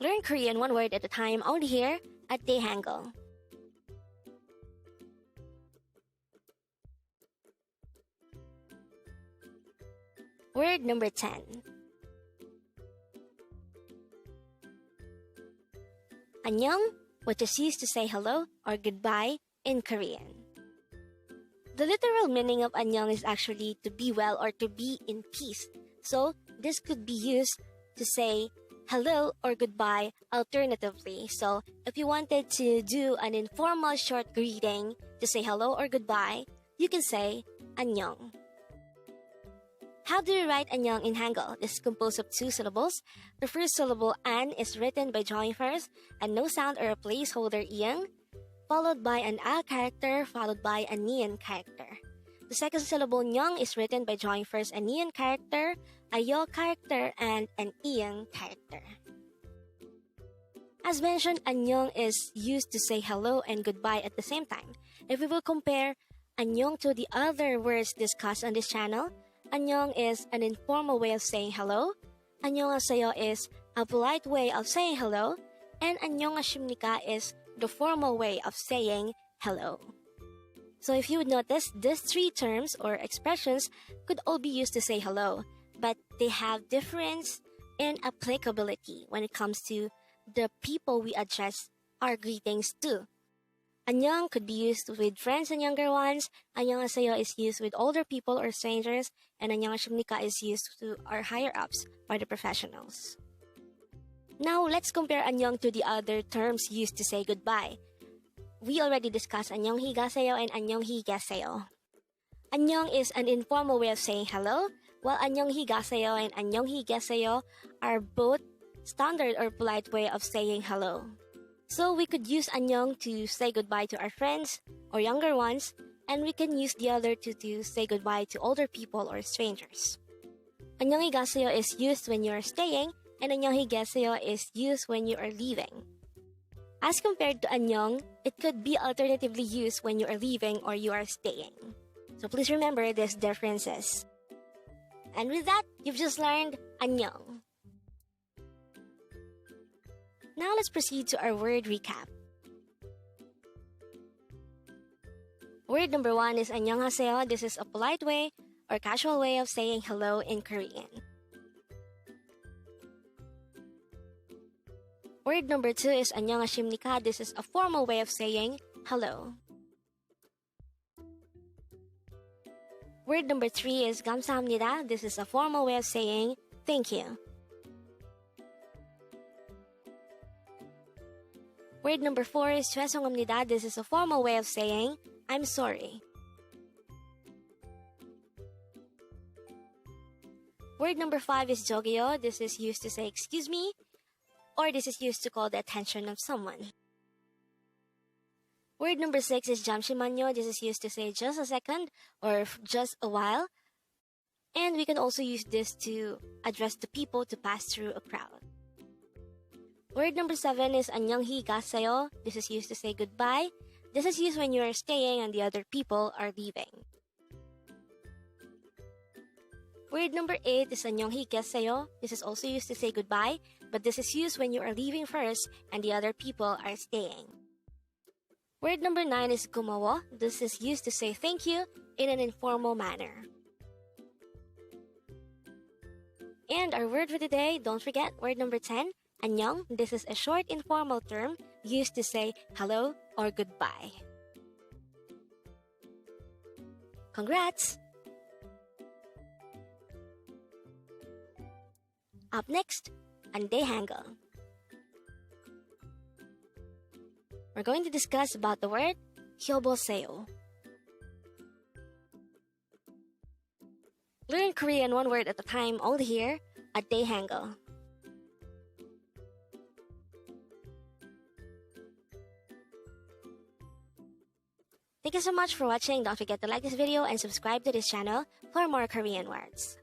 Learn Korean one word at a time only here at Dae-Hangul. Word number 10. Annyeong, which is used to say hello or goodbye in Korean. The literal meaning of annyeong is actually to be well or to be in peace. So, this could be used to say hello or goodbye alternatively. So, if you wanted to do an informal short greeting to say hello or goodbye, you can say annyeong. How do you write annyeong in Hangul? This is composed of two syllables. The first syllable an is written by drawing first and no sound or a placeholder iyang, followed by an a character, followed by a nian character. The second syllable nyong is written by drawing first a nian character, a yo character, and an iyang character. As mentioned, annyeong is used to say hello and goodbye at the same time. If we will compare annyeong to the other words discussed on this channel, annyeong is an informal way of saying hello, Annyeong Haseyo is a polite way of saying hello, and Annyeong Hasimnikka is the formal way of saying hello. So if you would notice, these three terms or expressions could all be used to say hello, but they have difference in applicability when it comes to the people we address our greetings to. Annyeong could be used with friends and younger ones, Annyeong Haseyo is used with older people or strangers, and Annyeong Hasimnikka is used to our higher-ups or the professionals. Now, let's compare annyeong to the other terms used to say goodbye. We already discussed Annyeonghi Gyeseyo and Annyeonghi Gyeseyo. Annyeong is an informal way of saying hello, while Annyeonghi Gyeseyo and Annyeonghi Gyeseyo are both standard or polite way of saying hello. So we could use annyeong to say goodbye to our friends or younger ones, and we can use the other two to say goodbye to older people or strangers. Annyeonghi Gyeseyo is used when you are staying, and Annyeonghi Gyeseyo is used when you are leaving. As compared to annyeong, it could be alternatively used when you are leaving or you are staying. So please remember these differences. And with that, you've just learned annyeong. Now let's proceed to our word recap. Word number 1 is Annyeong Haseyo. This is a polite way or casual way of saying hello in Korean. Word number 2 is Annyeong Hasimnikka. This is a formal way of saying hello. Word number 3 is Gamsahamnida. This is a formal way of saying thank you. Word number 4 is Joesonghamnida. This is a formal way of saying I'm sorry. Word number 5 is Jeogiyo. This is used to say excuse me, or this is used to call the attention of someone. Word number 6 is Jamsimanyo. This is used to say just a second or just a while. And we can also use this to address the people to pass through a crowd. Word number 7 is Annyeonghi Gyeseyo. This is used to say goodbye. This is used when you are staying and the other people are leaving. Word number 8 is Annyeonghi Gyeseyo. This is also used to say goodbye, but this is used when you are leaving first and the other people are staying. Word number 9 is Gomawo. This is used to say thank you in an informal manner. And our word for today, don't forget, word number 10, Annyeong. This is a short informal term used to say hello or goodbye. Congrats! Up next, on Dae-Hangul. We're going to discuss about the word Yeoboseyo. Learn Korean one word at a time only here at Dae-Hangul. Thank you so much for watching. Don't forget to like this video and subscribe to this channel for more Korean words.